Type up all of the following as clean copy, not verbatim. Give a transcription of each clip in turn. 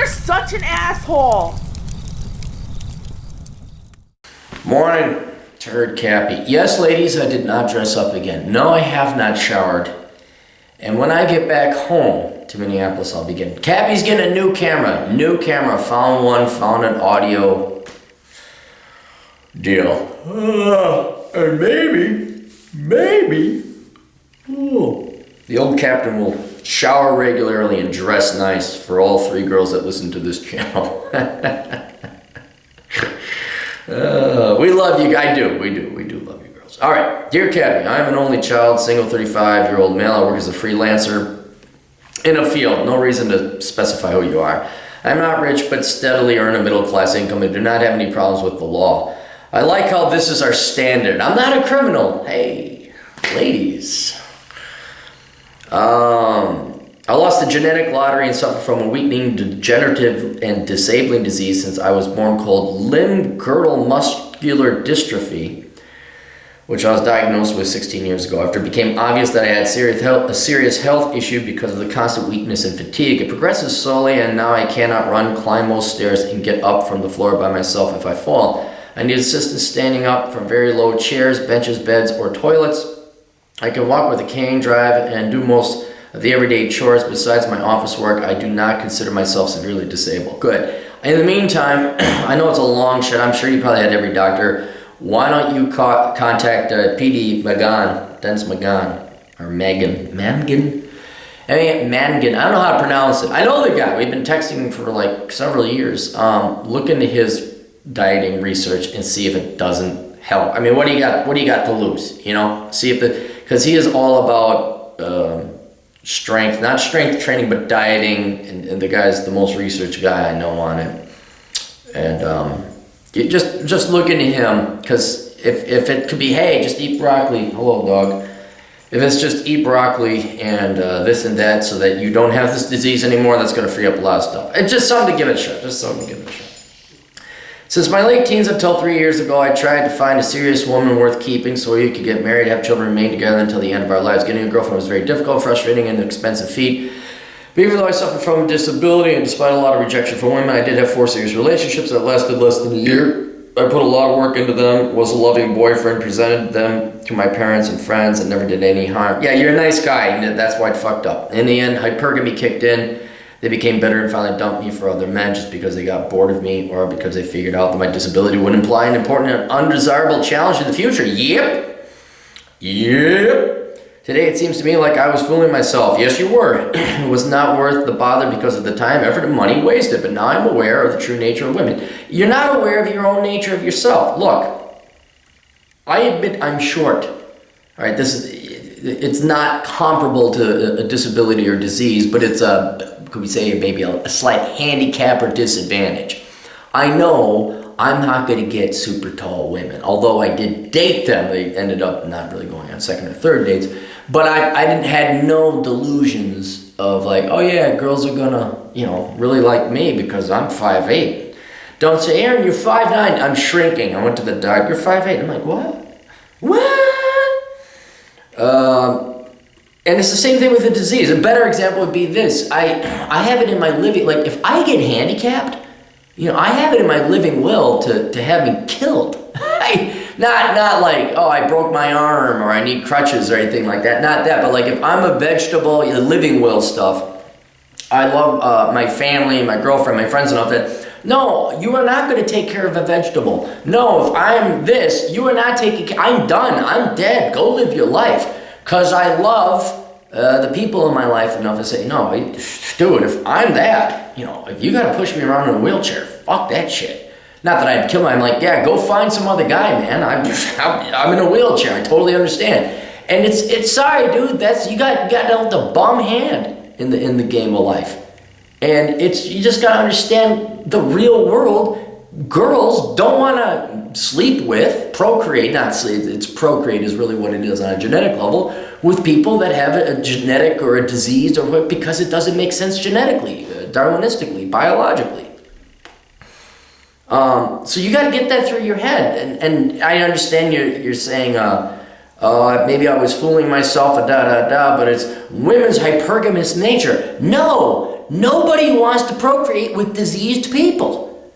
such an asshole. Morning, Turd Cappy. Yes, ladies, I did not dress up again. No, I have not showered. And when I get back home to Minneapolis, I'll be getting... Cappy's getting a new camera. New camera. Found one. Found an audio deal. And maybe... the old captain will shower regularly and dress nice for all 3 girls that listen to this channel. We love you. I do. We do love you girls. All right. Dear Cappy, I am an only child, single 35-year-old male. I work as a freelancer in a field. No reason to specify who you are. I'm not rich, but steadily earn a middle-class income and do not have any problems with the law. I like how this is our standard. I'm not a criminal. Hey, ladies. I lost the genetic lottery and suffer from a weakening, degenerative, and disabling disease since I was born called limb-girdle muscular dystrophy, which I was diagnosed with 16 years ago. After it became obvious that I had a serious health issue because of the constant weakness and fatigue, it progresses slowly, and now I cannot run, climb most stairs, and get up from the floor by myself if I fall. I need assistance standing up from very low chairs, benches, beds, or toilets. I can walk with a cane, drive, and do most of the everyday chores besides my office work. I do not consider myself severely disabled. Good. In the meantime, I know it's a long shot. I'm sure you probably had every doctor. Why don't you contact PD Magan, Dennis Magan, or Mangan? I mean, Mangan. I don't know how to pronounce it. I know the guy. We've been texting for like several years. Look into his dieting research and see if it doesn't help. I mean, what do you got to lose? You know, see if because he is all about strength, not strength training, but dieting, and the guy's the most researched guy I know on it. And you just look into him, because if it could be, hey, just eat broccoli. Hello, dog. If it's just eat broccoli and this and that so that you don't have this disease anymore, that's going to free up a lot of stuff. It's just something to give it a shot. Since my late teens until 3 years ago, I tried to find a serious woman worth keeping so we could get married, have children, remain together until the end of our lives. Getting a girlfriend was very difficult, frustrating, and an expensive feat. But even though I suffered from a disability and despite a lot of rejection from women, I did have 4 serious relationships that lasted less than a year. I put a lot of work into them, was a loving boyfriend, presented them to my parents and friends, and never did any harm. Yeah, you're a nice guy, and that's why it fucked up. In the end, hypergamy kicked in. They became bitter and finally dumped me for other men just because they got bored of me or because they figured out that my disability would imply an important and undesirable challenge in the future. Yep. Today it seems to me like I was fooling myself. Yes, you were. It was not worth the bother because of the time, effort, and money wasted. But now I'm aware of the true nature of women. You're not aware of your own nature of yourself. Look, I admit I'm short. All right, it's not comparable to a disability or disease, but it's could we say maybe a slight handicap or disadvantage. I know I'm not going to get super tall women, although I did date them. They ended up not really going on second or third dates, but I had no delusions of like, oh yeah, girls are gonna, really like me because I'm 5'8". Don't say, Aaron, you're 5'9". I'm shrinking. I went to the doctor, you're 5'8". I'm like, what? And it's the same thing with the disease. A better example would be this. I have it in my living, like if I get handicapped, I have it in my living will to have me killed. Not like, oh, I broke my arm or I need crutches or anything like that. Not that, but like if I'm a vegetable, living will stuff. I love my family, my girlfriend, my friends and all that. No, you are not going to take care of a vegetable. No, if I'm this, you are not taking care. I'm done. I'm dead. Go live your life. Because I love the people in my life enough to say, no, dude, if I'm that, if you got to push me around in a wheelchair, fuck that shit. Not that I'd kill him. I'm like, yeah, go find some other guy, man. I'm in a wheelchair. I totally understand. And it's sorry, dude. You got dealt a bum hand in the game of life. And you just got to understand the real world. Girls don't want to sleep with, procreate, not sleep, it's procreate is really what it is on a genetic level, with people that have a genetic or a disease or what, because it doesn't make sense genetically, Darwinistically, biologically. So you got to get that through your head. And I understand you're saying, maybe I was fooling myself, but it's women's hypergamous nature. No, Nobody wants to procreate with diseased people.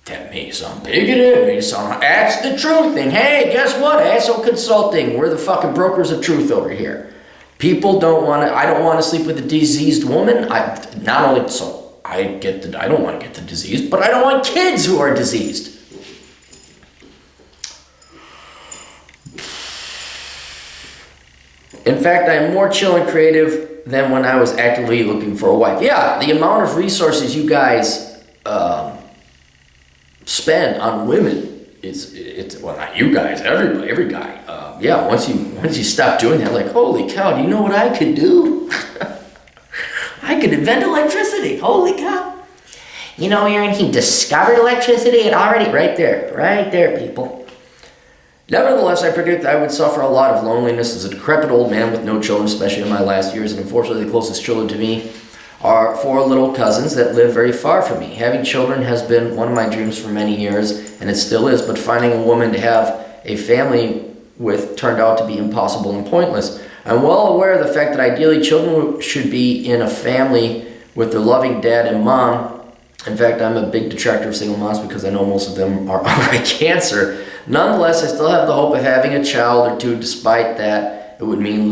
That may sound bigoted, that's the truth. And hey, guess what? Asshole Consulting, we're the fucking brokers of truth over here. People don't want to, I don't want to sleep with a diseased woman. I don't want to get the disease, but I don't want kids who are diseased. In fact, I am more chill and creative than when I was actively looking for a wife. Yeah, the amount of resources you guys spend on women, it's well, not you guys, every guy. Yeah, once you stop doing that, like, holy cow, do you know what I could do? I could invent electricity. Holy cow. You know, Aaron, he discovered electricity and already, right there, people. Nevertheless, I predict I would suffer a lot of loneliness as a decrepit old man with no children, especially in my last years, and unfortunately the closest children to me are 4 little cousins that live very far from me. Having children has been one of my dreams for many years, and it still is, but finding a woman to have a family with turned out to be impossible and pointless. I'm well aware of the fact that ideally children should be in a family with their loving dad and mom. In fact, I'm a big detractor of single moms because I know most of them are already cancer. Nonetheless, I still have the hope of having a child or two. Despite that, it would mean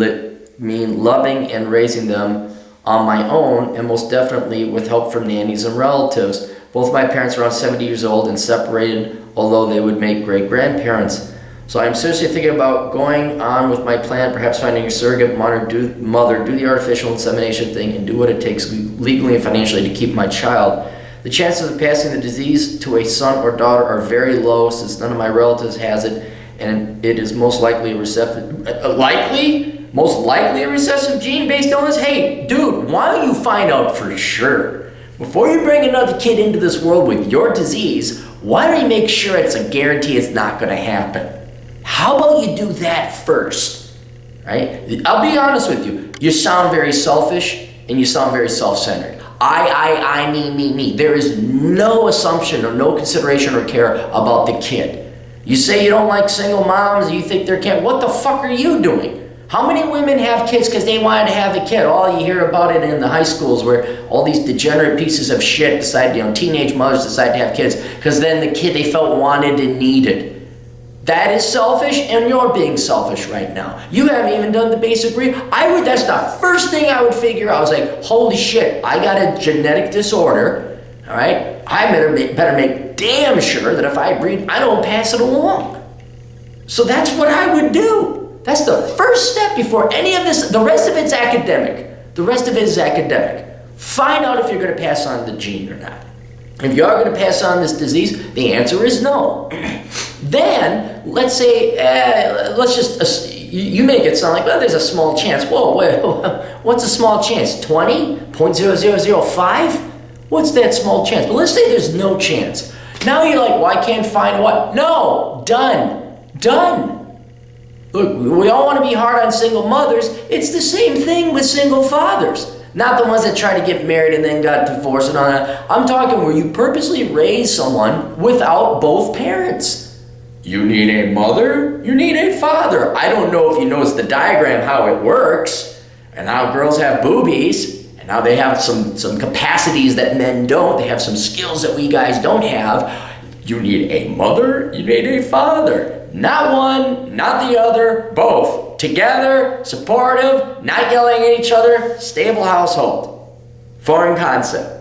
loving and raising them on my own, and most definitely with help from nannies and relatives. Both my parents are around 70 years old and separated, although they would make great grandparents. So I'm seriously thinking about going on with my plan, perhaps finding a surrogate mother, do the artificial insemination thing, and do what it takes legally and financially to keep my child. The chances of passing the disease to a son or daughter are very low since none of my relatives has it, and it is most likely a recessive gene-based illness. Hey, dude, why don't you find out for sure? Before you bring another kid into this world with your disease, why don't you make sure it's a guarantee it's not going to happen? How about you do that first, right? I'll be honest with you. You sound very selfish and you sound very self-centered. I, me. There is no assumption or no consideration or care about the kid. You say you don't like single moms, you think they're can't. What the fuck are you doing? How many women have kids because they wanted to have a kid? All you hear about it in the high schools where all these degenerate pieces of shit decide, teenage mothers decide to have kids because then the kid they felt wanted and needed. That is selfish, and you're being selfish right now. You haven't even done the basic that's the first thing I would figure out. I was like, holy shit, I got a genetic disorder, all right? I better make damn sure that if I breed, I don't pass it along. So that's what I would do. That's the first step before any of this. The rest of it's academic. Find out if you're going to pass on the gene or not. If you are going to pass on this disease, the answer is no. Then, let's say, you make it sound like, well, there's a small chance. Whoa, wait, what's a small chance? 20.0005? What's that small chance? But let's say there's no chance. Now you're like, well, I can't find what? No, done. Look, we all want to be hard on single mothers. It's the same thing with single fathers. Not the ones that try to get married and then got divorced and all that. I'm talking where you purposely raise someone without both parents. You need a mother, you need a father. I don't know if you notice the diagram, how it works, and how girls have boobies, and how they have some capacities that men don't. They have some skills that we guys don't have. You need a mother, you need a father. Not one, not the other, both. Together, supportive, not yelling at each other, stable household. Foreign concept.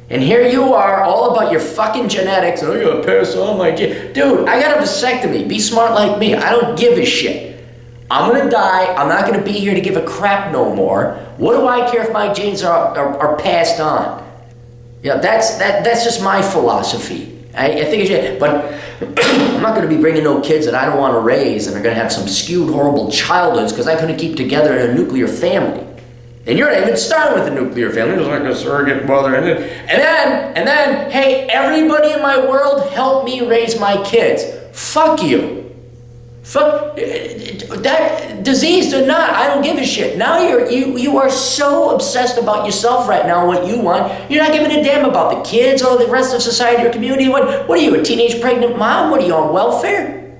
And here you are, all about your fucking genetics. Oh, you're gonna pass on my gene. Dude, I got a vasectomy. Be smart like me. I don't give a shit. I'm gonna die. I'm not gonna be here to give a crap no more. What do I care if my genes are passed on? Yeah, that's just my philosophy. I think it's, but I'm not going to be bringing no kids that I don't want to raise and are going to have some skewed, horrible childhoods because I couldn't keep together in a nuclear family. And you're not even starting with a nuclear family. There's like a surrogate mother, and then, hey, everybody in my world, help me raise my kids. Fuck you. Fuck that, diseased or not, I don't give a shit. Now you are so obsessed about yourself right now, what you want. You're not giving a damn about the kids or the rest of society or community. What are you, a teenage pregnant mom? What are you, on welfare?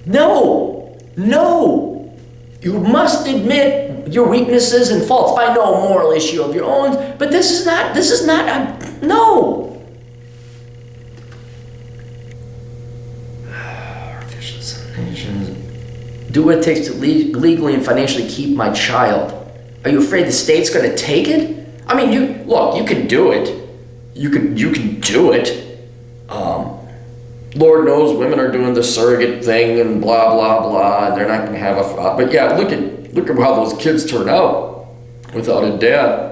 No. You must admit, your weaknesses and faults by no moral issue of your own, but this is not, no. Do what it takes to legally and financially keep my child. Are you afraid the state's going to take it? I mean, you can do it. You can do it. Lord knows women are doing the surrogate thing and blah blah blah, and they're not going to have a. But yeah, look at how those kids turn out without a dad.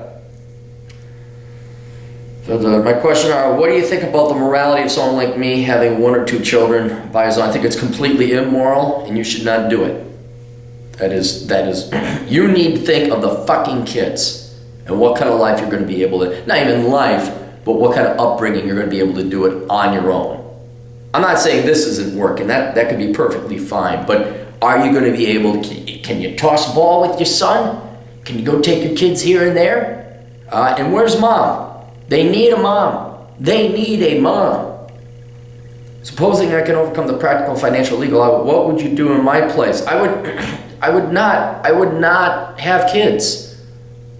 So my question are, what do you think about the morality of someone like me having 1 or 2 children by his own? I think it's completely immoral, and you should not do it. That is, you need to think of the fucking kids and what kind of life you're going to be able to, not even life, but what kind of upbringing you're going to be able to do it on your own. I'm not saying this isn't working, that could be perfectly fine, but are you going to be able to, can you toss a ball with your son? Can you go take your kids here and there? And where's mom? They need a mom. They need a mom. Supposing I can overcome the practical, financial, legal, what would you do in my place? I would not have kids.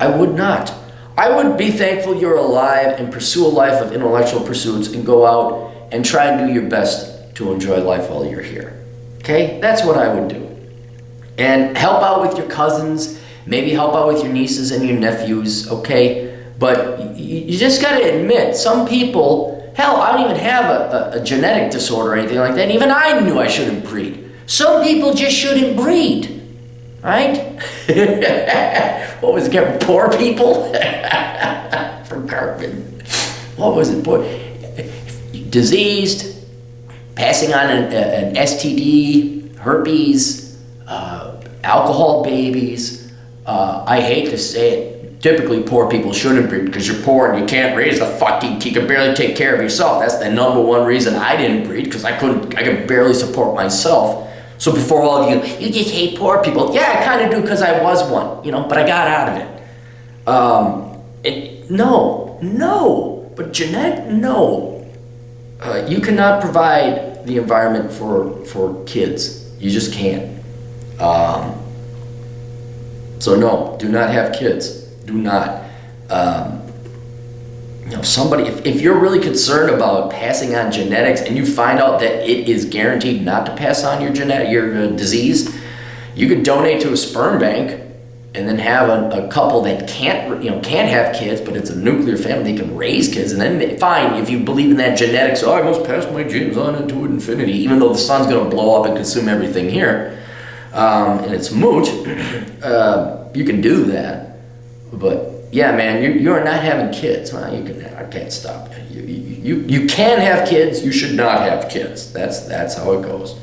I would not. I would be thankful you're alive and pursue a life of intellectual pursuits and go out and try and do your best to enjoy life while you're here. Okay? That's what I would do. And help out with your cousins, maybe help out with your nieces and your nephews, okay? But you just got to admit, some people, hell, I don't even have a genetic disorder or anything like that. Even I knew I shouldn't breed. Some people just shouldn't breed, right? What was it, poor people? From Cartman. What was it, poor? Diseased, passing on an STD, herpes, alcohol babies. I hate to say it. Typically, poor people shouldn't breed because you're poor and you can't raise the fucking, you can barely take care of yourself. That's the number one reason I didn't breed, because I could barely support myself. So before all of you just hate poor people. Yeah, I kind of do because I was one, but I got out of it. No, but genetic, no. You cannot provide the environment for kids. You just can't. So no, do not have kids. Do not. Somebody, if you're really concerned about passing on genetics and you find out that it is guaranteed not to pass on your disease, you could donate to a sperm bank and then have a couple that can't have kids, but it's a nuclear family, they can raise kids, and then fine, if you believe in that genetics, I must pass my genes on into infinity, even though the sun's going to blow up and consume everything here, and it's moot, you can do that. But yeah, man, you are not having kids. Well, I can't stop you. You can have kids. You should not have kids. That's how it goes.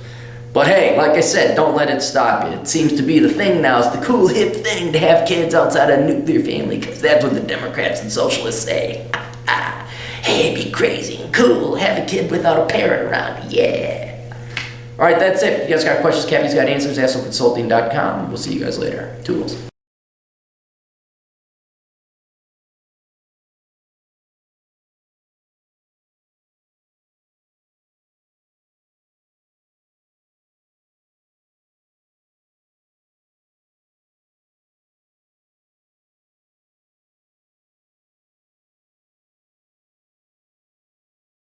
But hey, like I said, don't let it stop you. It seems to be the thing now. It's the cool hip thing to have kids outside a nuclear family, because that's what the Democrats and socialists say. Hey, be crazy and cool. Have a kid without a parent around. Yeah. All right, that's it. If you guys got questions, Cappy's got answers. AskSomeConsulting.com. We'll see you guys later. Toodles.